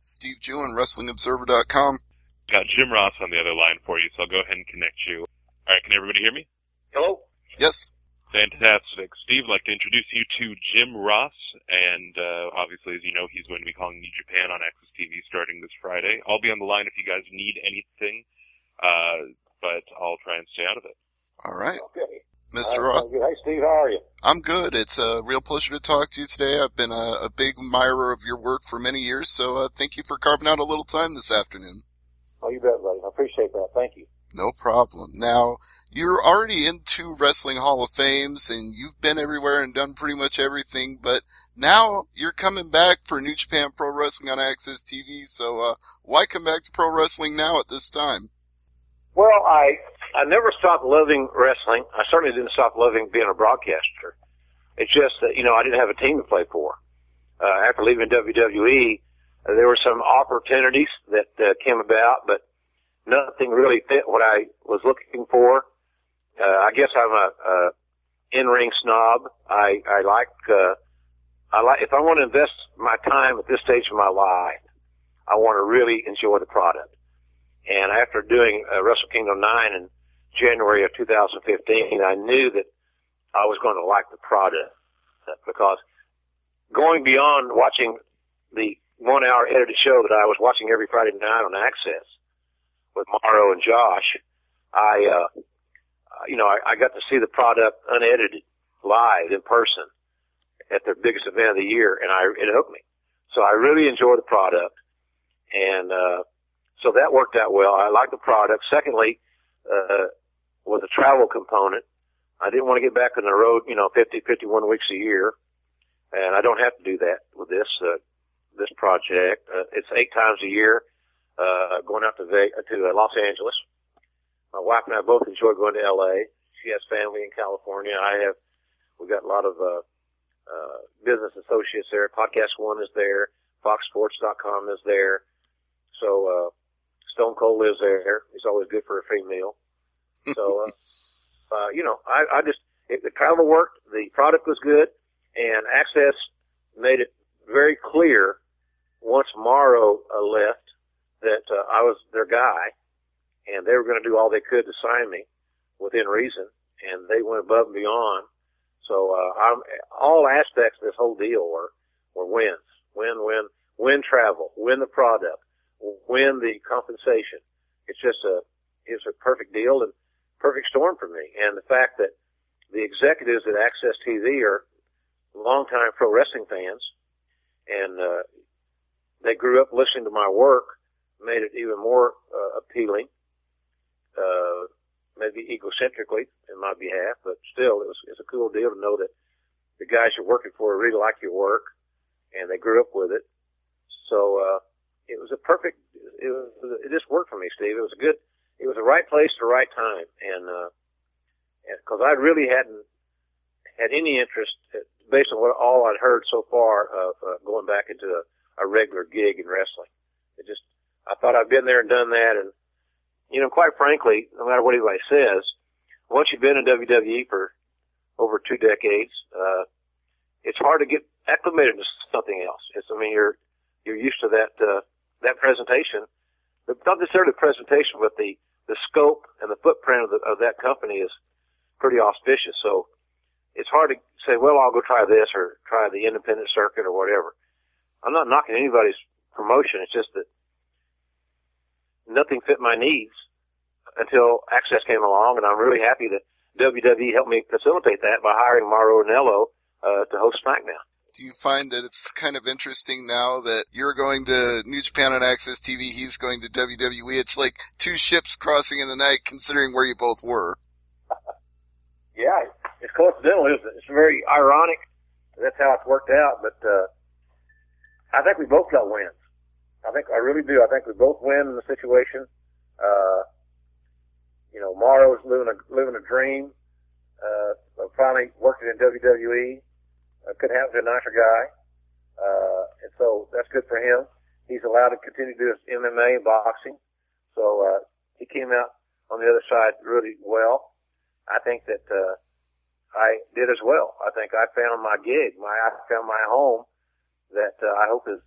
Steve Jewin, WrestlingObserver.com. Got Jim Ross on the other line for you, so I'll go ahead and connect you. All right, can everybody hear me? Hello? Yes. Fantastic. Steve, I'd like to introduce you to Jim Ross, and obviously, as you know, he's going to be calling New Japan on AXS TV starting this Friday. I'll be on the line if you guys need anything, but I'll try and stay out of it. All right. Okay. Mr. Ross. Hey, Steve, how are you? I'm good. It's a real pleasure to talk to you today. I've been a big admirer of your work for many years, so thank you for carving out a little time this afternoon. Oh, you bet, buddy. I appreciate that. Thank you. No problem. Now, you're already in 2 Wrestling Hall of Fames, and you've been everywhere and done pretty much everything, but now you're coming back for New Japan Pro Wrestling on AXS TV, so why come back to pro wrestling now at this time? Well, I never stopped loving wrestling. I certainly didn't stop loving being a broadcaster. It's just that, I didn't have a team to play for. After leaving WWE, there were some opportunities that came about, but nothing really fit what I was looking for. I guess I'm a in-ring snob. I like if I want to invest my time at this stage of my life, I want to really enjoy the product. And after doing Wrestle Kingdom 9 in January of 2015, I knew that I was going to like the product, because going beyond watching the 1-hour edited show that I was watching every Friday night on AXS with Morrow and Josh, I got to see the product unedited live in person at their biggest event of the year, and it hooked me. So I really enjoyed the product, and so that worked out well. I liked the product. Secondly, was a travel component. I didn't want to get back on the road, 50, 51 weeks a year, and I don't have to do that with this project. It's 8 times a year, going out to Los Angeles. My wife and I both enjoy going to LA. She has family in California. We've got a lot of business associates there. Podcast One is there. FoxSports.com is there. So Stone Cold lives there. He's always good for a free meal. So, the travel worked, the product was good, and AXS made it very clear once Morrow left that I was their guy, and they were going to do all they could to sign me within reason, and they went above and beyond. So all aspects of this whole deal were wins. Win travel, win the product, win the compensation. It's a perfect deal and perfect storm for me. And the fact that the executives at AXS TV are longtime pro wrestling fans, and they grew up listening to my work, made it even more appealing, maybe egocentrically in my behalf, but still it's a cool deal to know that the guys you're working for really like your work, and they grew up with it. So it was it just worked for me, Steve. It was the right place at the right time, and because I really hadn't had any interest, based on all I'd heard so far, of going back into a regular gig in wrestling. I thought I'd been there and done that, and quite frankly, no matter what anybody says, once you've been in WWE for over 2 decades, it's hard to get acclimated to something else. You're used to that presentation, but not necessarily the presentation, but the scope and the footprint of that company is pretty auspicious. So it's hard to say, well, I'll go try this or try the independent circuit or whatever. I'm not knocking anybody's promotion. It's just that nothing fit my needs until AXS came along, and I'm really happy that WWE helped me facilitate that by hiring Mauro Ranallo to host SmackDown. Do you find that it's kind of interesting now that you're going to New Japan on AXS TV, he's going to WWE? It's like 2 ships crossing in the night, considering where you both were. Yeah, it's coincidental, isn't it? It's very ironic. That's how it's worked out, but I think we both got wins. I really do. I think we both win in the situation. Morrow's living a dream. Finally working in WWE. Couldn't happen to a nicer guy. And so that's good for him. He's allowed to continue to do his MMA and boxing. So he came out on the other side really well. I think that I did as well. I think I found my gig. I found my home that I hope is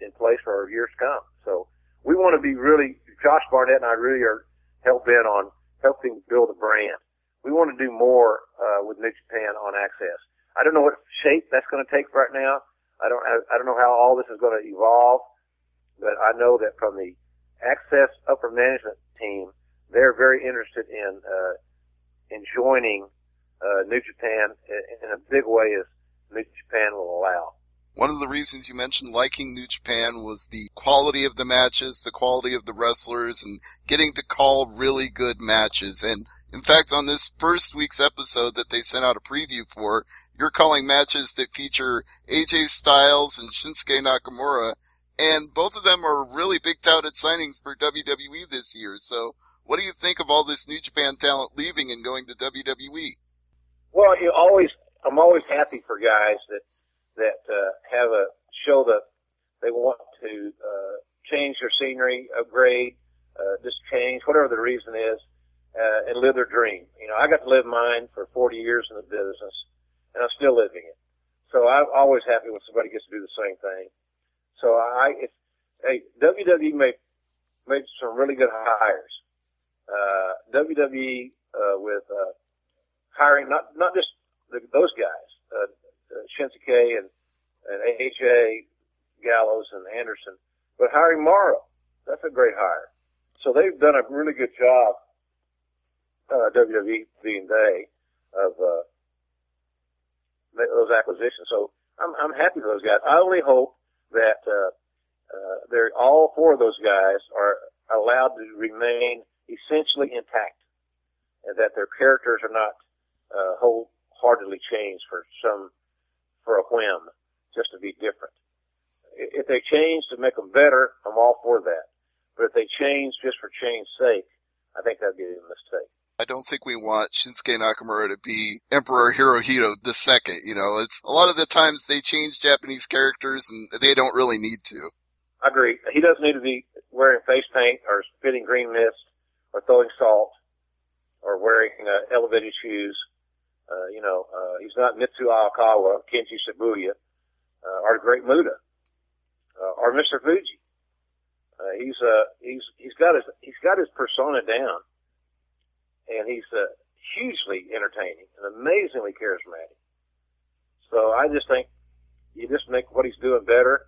in place for years to come. So we want to be really, Josh Barnett and I really are hell-bent on helping build a brand. We want to do more with New Japan on AXS. I don't know what shape that's going to take right now. I don't know how all this is going to evolve, but I know that from the AXS upper management team, they're very interested in joining New Japan in a big way as New Japan will allow. One of the reasons you mentioned liking New Japan was the quality of the matches, the quality of the wrestlers, and getting to call really good matches. And in fact, on this first week's episode that they sent out a preview for, you're calling matches that feature AJ Styles and Shinsuke Nakamura, and both of them are really big touted signings for WWE this year. So what do you think of all this New Japan talent leaving and going to WWE? Well, I'm always happy for guys that have a show that they want to change their scenery, upgrade, just change, whatever the reason is, and live their dream. You know, I got to live mine for 40 years in the business, and I'm still living it. So I'm always happy when somebody gets to do the same thing. So WWE made some really good hires. WWE with hiring not just those guys, Shinsuke and AJ, Gallows and Anderson, but hiring Morrow. That's a great hire. So they've done a really good job, WWE being they, of those acquisitions. So I'm happy for those guys. I only hope that they're all four of those guys are allowed to remain essentially intact, and that their characters are not wholeheartedly changed for a whim, just to be different. If they change to make them better, I'm all for that. But if they change just for change's sake, I think that'd be a mistake. I don't think we want Shinsuke Nakamura to be Emperor Hirohito II. You know, it's a lot of the times they change Japanese characters and they don't really need to. I agree. He doesn't need to be wearing face paint or spitting green mist or throwing salt or wearing elevated shoes. He's not Mitsu Aokawa, Kenji Shibuya, or the Great Muta, or Mr. Fuji. He's got his persona down, and he's hugely entertaining and amazingly charismatic. So I just think you just make what he's doing better,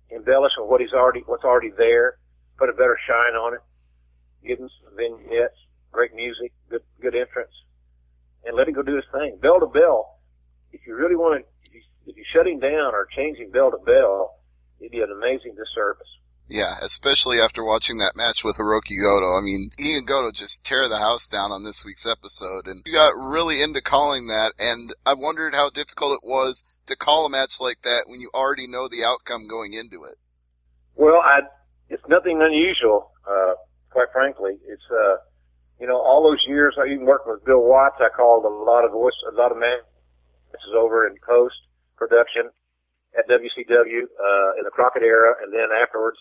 embellish on what's already there, put a better shine on it, give him some vignettes, great music, good entrance, and let him go do his thing. Bell to bell, if you really want to, if you shut him down or changing bell to bell, it'd be an amazing disservice. Yeah, especially after watching that match with Hiroki Goto. I mean, he and Goto just tear the house down on this week's episode, and you got really into calling that, and I wondered how difficult it was to call a match like that when you already know the outcome going into it. Well, it's nothing unusual, quite frankly. It's, all those years I even worked with Bill Watts, I called a lot of matches over in post-production at WCW, in the Crockett era, and then afterwards,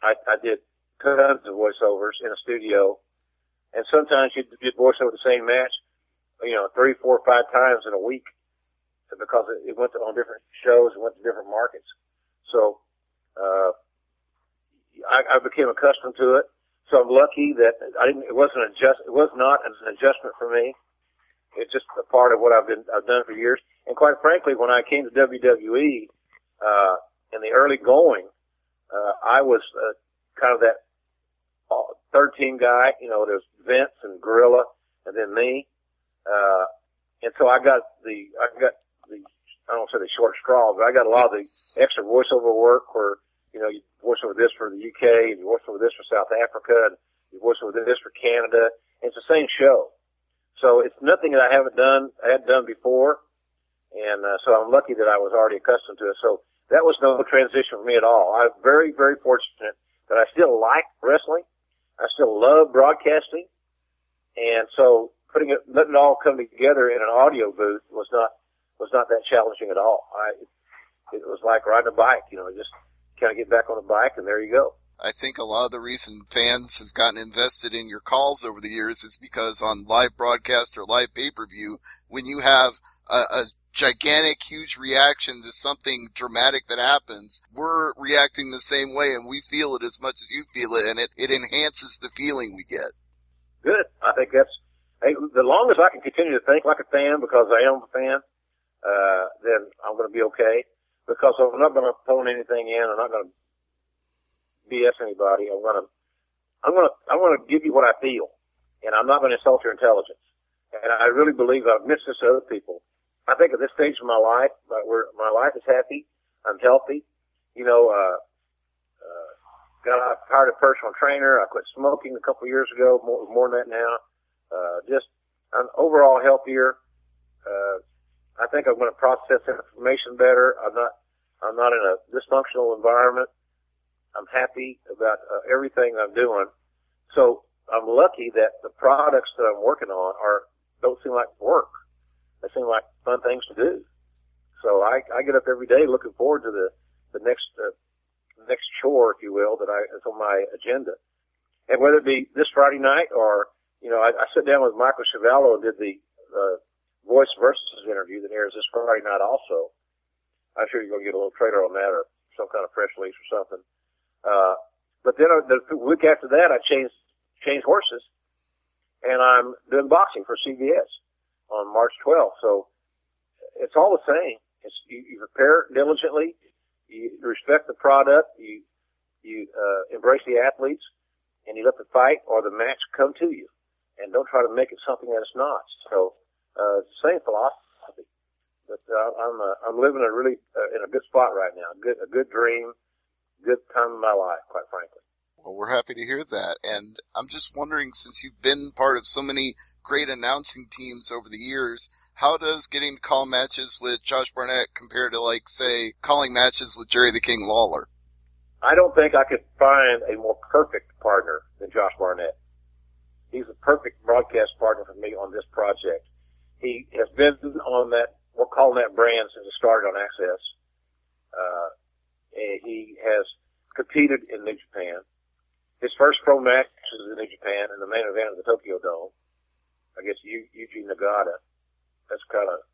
I did tons of voiceovers in a studio, and sometimes you'd voice over the same match, 3, 4, 5 times in a week, because it went on different shows, it went to different markets. So, I became accustomed to it. So I'm lucky that it was not an adjustment for me. It's just a part of what I've done for years. And quite frankly, when I came to WWE, in the early going, I was kind of that third team guy. There's Vince and Gorilla, and then me. And so I got the I don't say the short straw, but I got a lot of the extra voiceover work where you voice over this for the UK, and you voice over this for South Africa, and you voice over this for Canada. And it's the same show, so it's nothing that I hadn't done before. And so I'm lucky that I was already accustomed to it. So that was no transition for me at all. I'm very, very fortunate that I still like wrestling. I still love broadcasting. And so letting it all come together in an audio booth was not that challenging at all. It was like riding a bike, just kind of get back on the bike and there you go. I think a lot of the reason fans have gotten invested in your calls over the years is because on live broadcast or live pay-per-view, when you have a gigantic, huge reaction to something dramatic that happens, we're reacting the same way, and we feel it as much as you feel it, and it enhances the feeling we get. Good. I think hey, the long as I can continue to think like a fan, because I am a fan, then I'm going to be okay. Because I'm not going to phone anything in. I'm not going to BS anybody. I'm going to give you what I feel, and I'm not going to insult your intelligence. And I really believe I've missed this to other people. I think at this stage of my life, where my life is happy, I'm healthy. Hired a personal trainer. I quit smoking a couple of years ago, more than that now. Just I'm overall healthier. I think I'm going to process information better. I'm not in a dysfunctional environment. I'm happy about everything I'm doing. So I'm lucky that the products that I'm working on don't seem like work. They seem like fun things to do. So I get up every day looking forward to the next chore, if you will, that's on my agenda. And whether it be this Friday night or, I sit down with Michael Chiavello and did the Voice Versus interview that airs this Friday night also. I'm sure you're going to get a little trailer on that or some kind of press release or something. But then the week after that, I changed horses, and I'm doing boxing for CBS on March 12th. So it's all the same. You prepare diligently, you respect the product, you embrace the athletes, and you let the fight or the match come to you, and don't try to make it something that it's not. So it's the same philosophy. But I'm living in a good spot right now. A good dream, good time in my life, quite frankly. Well, we're happy to hear that. And I'm just wondering, since you've been part of so many great announcing teams over the years, how does getting to call matches with Josh Barnett compare to, like, say, calling matches with Jerry the King Lawler? I don't think I could find a more perfect partner than Josh Barnett. He's a perfect broadcast partner for me on this project. He has been on we're calling that brand since it started on AXS. He has competed in New Japan. His first pro match was in New Japan in the main event of the Tokyo Dome against Yuji Nagata. That's kind of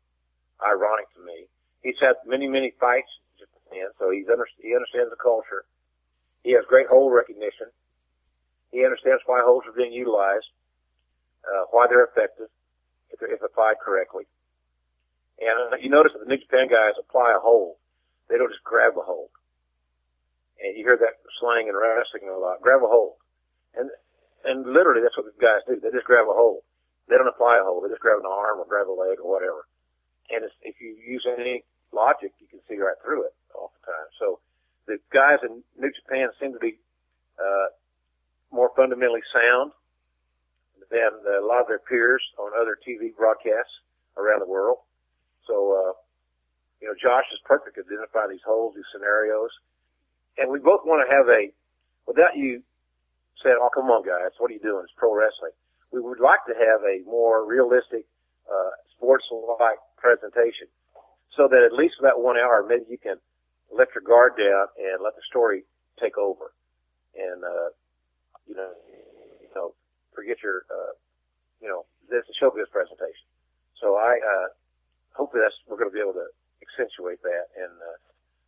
ironic to me. He's had many, many fights in Japan, so he understands the culture. He has great hold recognition. He understands why holds are being utilized, why they're effective, if applied correctly. And you notice that the New Japan guys apply a hold. They don't just grab a hold. And you hear that slang in wrestling a lot. Grab a hold. And literally that's what the guys do. They just grab a hold. They don't apply a hold. They just grab an arm or grab a leg or whatever. And if you use any logic, you can see right through it oftentimes. So the guys in New Japan seem to be more fundamentally sound than a lot of their peers on other TV broadcasts around the world. So, Josh is perfect to identify these holes, these scenarios. And we both want to have without you saying, oh, come on, guys, what are you doing? It's pro wrestling. We would like to have a more realistic, sports-like presentation so that at least for that 1 hour, maybe you can let your guard down and let the story take over. And, forget your, this is showbiz presentation. So hopefully we're going to be able to accentuate that and,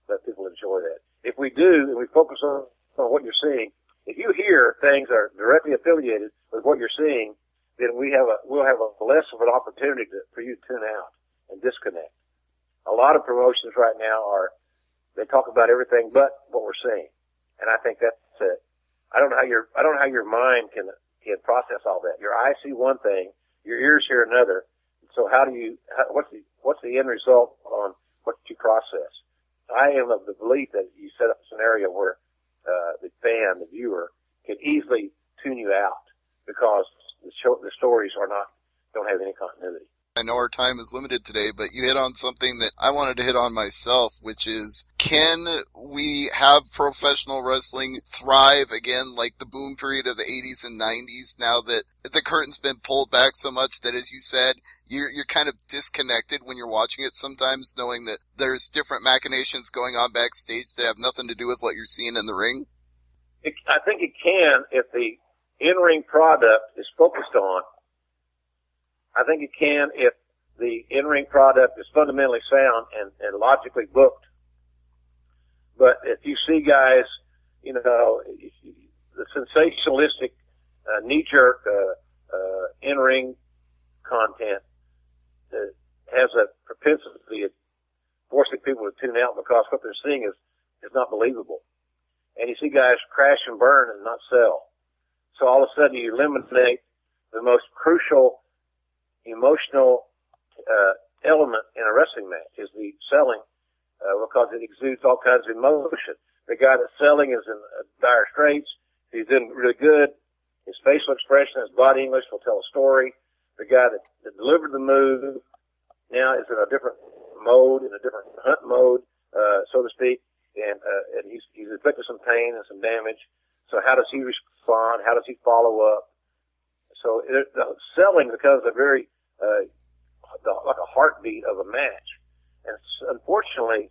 let people enjoy that. If we do, and we focus on what you're seeing, if you hear things that are directly affiliated with what you're seeing, then we'll have a less of an opportunity for you to tune out and disconnect. A lot of promotions right now they talk about everything but what we're seeing. And I think that's it. I don't know how your mind can process all that. Your eyes see one thing, your ears hear another. So what's the end result on what you process? I am of the belief that you set up a scenario where the fan, the viewer, can easily tune you out because the stories don't have any continuity. I know our time is limited today, but you hit on something that I wanted to hit on myself, which is, can we have professional wrestling thrive again like the boom period of the 80s and 90s now that the curtain's been pulled back so much that, as you said, you're kind of disconnected when you're watching it sometimes, knowing that there's different machinations going on backstage that have nothing to do with what you're seeing in the ring? I think it can if the in-ring product is focused on. I think it can if the in-ring product is fundamentally sound and logically booked. But if you see guys, you know, the sensationalistic, knee-jerk, in-ring content that has a propensity of forcing people to tune out because what they're seeing is not believable. And you see guys crash and burn and not sell. So all of a sudden you eliminate the most crucial emotional element in a wrestling match is the selling, because it exudes all kinds of emotion. The guy that's selling is in dire straits. He's doing really good. His facial expression, his body English will tell a story. The guy that delivered the move now is in a different mode, in a different hunt mode, so to speak, and he's inflicted some pain and some damage. So how does he respond? How does he follow up? So the selling becomes a very like a heartbeat of a match. And unfortunately,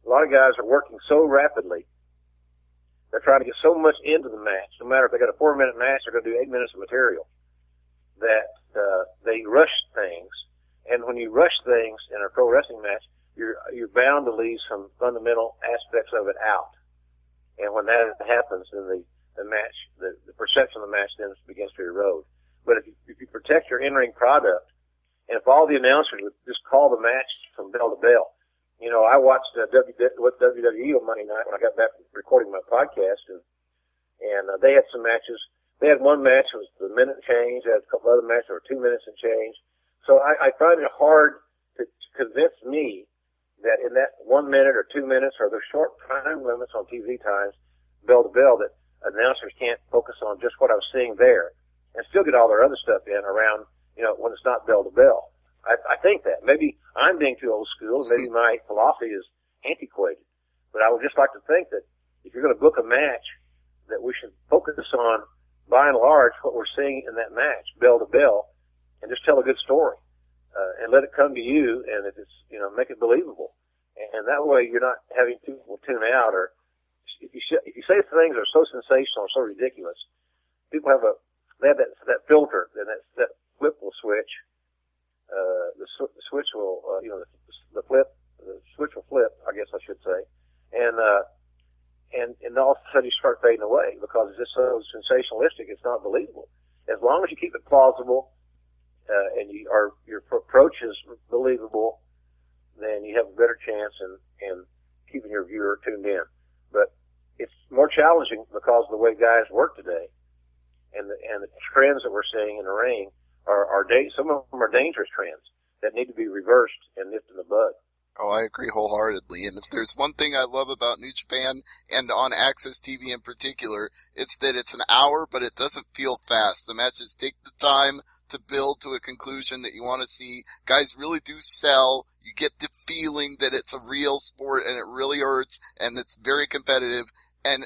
a lot of guys are working so rapidly. They're trying to get so much into the match. No matter if they got a 4-minute match, they're going to do 8 minutes of material. That they rush things. And when you rush things in a pro wrestling match, you're bound to leave some fundamental aspects of it out. And when that happens, then the match, the perception of the match then begins to erode. But if you protect your in-ring product, and if all the announcers would just call the match from bell to bell. You know, I watched WWE on Monday night when I got back from recording my podcast, and they had some matches. They had one match that was the minute and change. They had a couple other matches that were 2 minutes and change. So I find it hard to convince me that in that 1 minute or 2 minutes or those short time limits on TV times, bell to bell, that announcers can't focus on just what I was seeing there and still get all their other stuff in around, you know, when it's not bell to bell. I think that. Maybe I'm being too old school. Maybe my philosophy is antiquated. But I would just like to think that if you're going to book a match, that we should focus on, by and large, what we're seeing in that match, bell to bell, and just tell a good story. And let it come to you, and if it's, you know, make it believable. And that way you're not having people tune out, or if you say things that are so sensational or so ridiculous, people have that filter, and that flip will switch. The switch will, the switch will flip, I guess I should say. And all of a sudden you start fading away because it's just so sensationalistic, it's not believable. As long as you keep it plausible, and your approach is believable, then you have a better chance in keeping your viewer tuned in. But it's more challenging because of the way guys work today, and the trends that we're seeing in the ring some of them are dangerous trends that need to be reversed and nipped in the bud. Oh, I agree wholeheartedly. And if there's one thing I love about New Japan and on AXS TV in particular, it's that it's an hour, but it doesn't feel fast. The matches take the time to build to a conclusion that you want to see. Guys really do sell. You get the feeling that it's a real sport and it really hurts and it's very competitive. And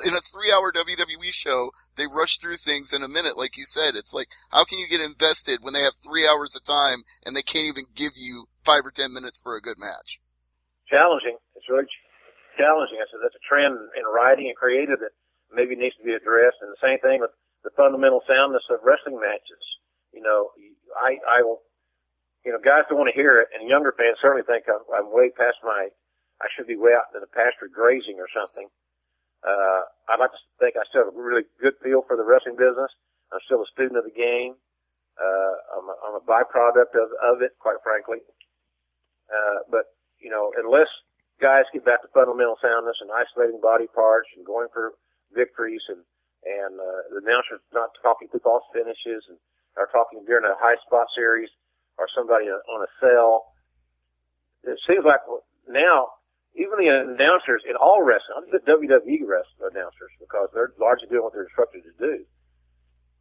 in a 3-hour WWE show, they rush through things in a minute, like you said. It's like, how can you get invested when they have 3 hours of time and they can't even give you 5 or 10 minutes for a good match? Challenging. It's really challenging. I said that's a trend in writing and creative that maybe needs to be addressed. And the same thing with the fundamental soundness of wrestling matches. You know, I will, you know, guys don't want to hear it, and younger fans certainly think I'm way past I should be way out in the pasture grazing or something. I'd like to think I still have a really good feel for the wrestling business. I'm still a student of the game. I'm a byproduct of it, quite frankly. But, you know, unless guys get back to fundamental soundness and isolating body parts and going for victories and the announcers not talking through false finishes and are talking during a high spot series or somebody on a cell, it seems like now even the announcers in all wrestling, not the WWE announcers, because they're largely doing what they're instructed to do,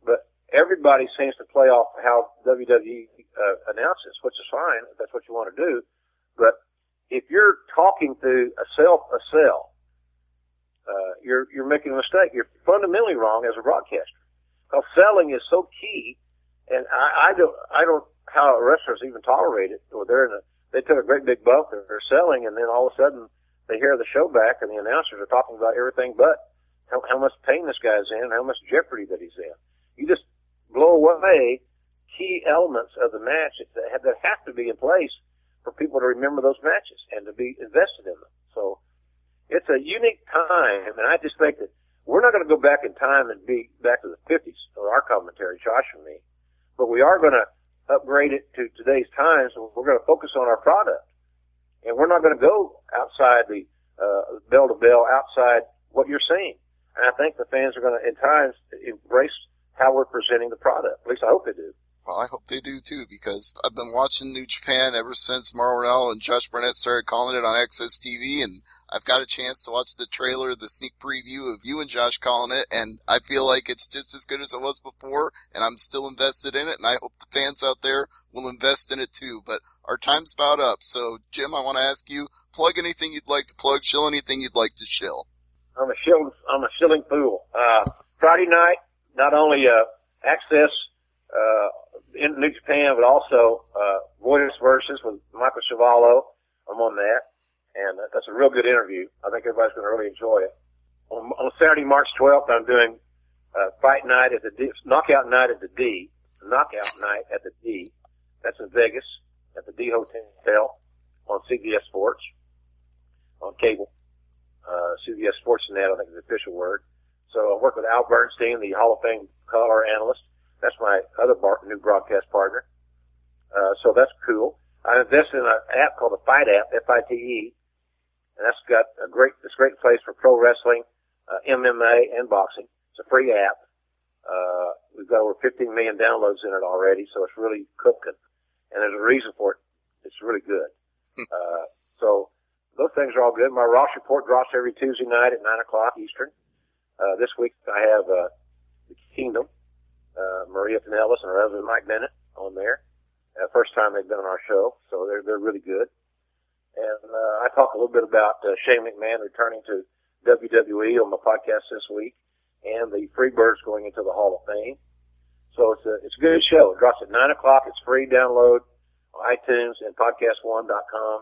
but everybody seems to play off how WWE announces, which is fine if that's what you want to do. But if you're talking through a cell, you're making a mistake. You're fundamentally wrong as a broadcaster. Because selling is so key, and I don't how wrestlers even tolerate it. Or they took a great big bump. They're selling, and then all of a sudden they hear the show back, and the announcers are talking about everything but how much pain this guy's in, how much jeopardy that he's in. You just blow away key elements of the match that have to be in place for people to remember those matches and to be invested in them. So it's a unique time, and I just think that we're not going to go back in time and be back to the 50s for our commentary, Josh and me, but we are going to upgrade it to today's times, and we're going to focus on our product. And we're not going to go outside the bell to bell, outside what you're seeing. And I think the fans are going to, in times, embrace how we're presenting the product. At least I hope they do. Well, I hope they do too, because I've been watching New Japan ever since Mauro Ranallo and Josh Barnett started calling it on AXS TV, and I've got a chance to watch the trailer, the sneak preview of you and Josh calling it, and I feel like it's just as good as it was before, and I'm still invested in it, and I hope the fans out there will invest in it too. But our time's about up, so Jim, I want to ask you, plug anything you'd like to plug, shill anything you'd like to shill. I'm a shilling fool. Friday night, not only AXS in New Japan, but also Voice Versus with Michael Chavallo. I'm on that, and that's a real good interview. I think everybody's going to really enjoy it. On Saturday, March 12th, I'm doing Fight Night at the D, Knockout Night at the D, Knockout Night at the D. That's in Vegas at the D Hotel on CBS Sports on cable. CBS Sports Net, I think is the official word. So I work with Al Bernstein, the Hall of Fame color analyst. That's my other new broadcast partner. So that's cool. I invested in an app called the Fight app, F-I-T-E, and that's got it's a great place for pro wrestling, MMA, and boxing. It's a free app. We've got over 15 million downloads in it already, so it's really cooking. And there's a reason for it. It's really good. So those things are all good. My Ross Report drops every Tuesday night at 9 o'clock Eastern. This week I have The Kingdom, Maria Pinellas and her husband Mike Bennett on there. First time they've been on our show, so they're really good. And I talk a little bit about Shane McMahon returning to WWE on my podcast this week, and the Freebirds going into the Hall of Fame. So it's a good show. It drops at 9 o'clock. It's free download on iTunes and podcast1.com.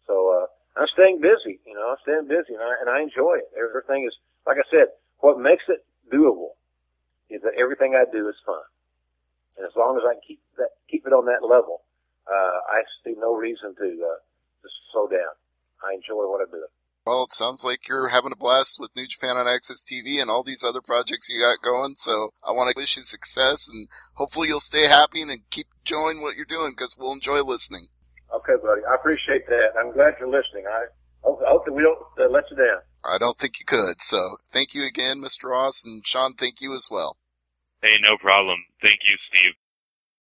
So I'm staying busy, and I enjoy it. Everything is, like I said, what makes it doable is that everything I do is fun. And as long as I can keep it on that level, I see no reason to slow down. I enjoy what I do. Well, it sounds like you're having a blast with New Japan on AXS TV and all these other projects you got going. So I want to wish you success, and hopefully you'll stay happy and keep enjoying what you're doing, because we'll enjoy listening. Okay, buddy. I appreciate that. I'm glad you're listening. I hope that we don't let you down. I don't think you could. So thank you again, Mr. Ross, and Sean, thank you as well. Hey, no problem. Thank you, Steve.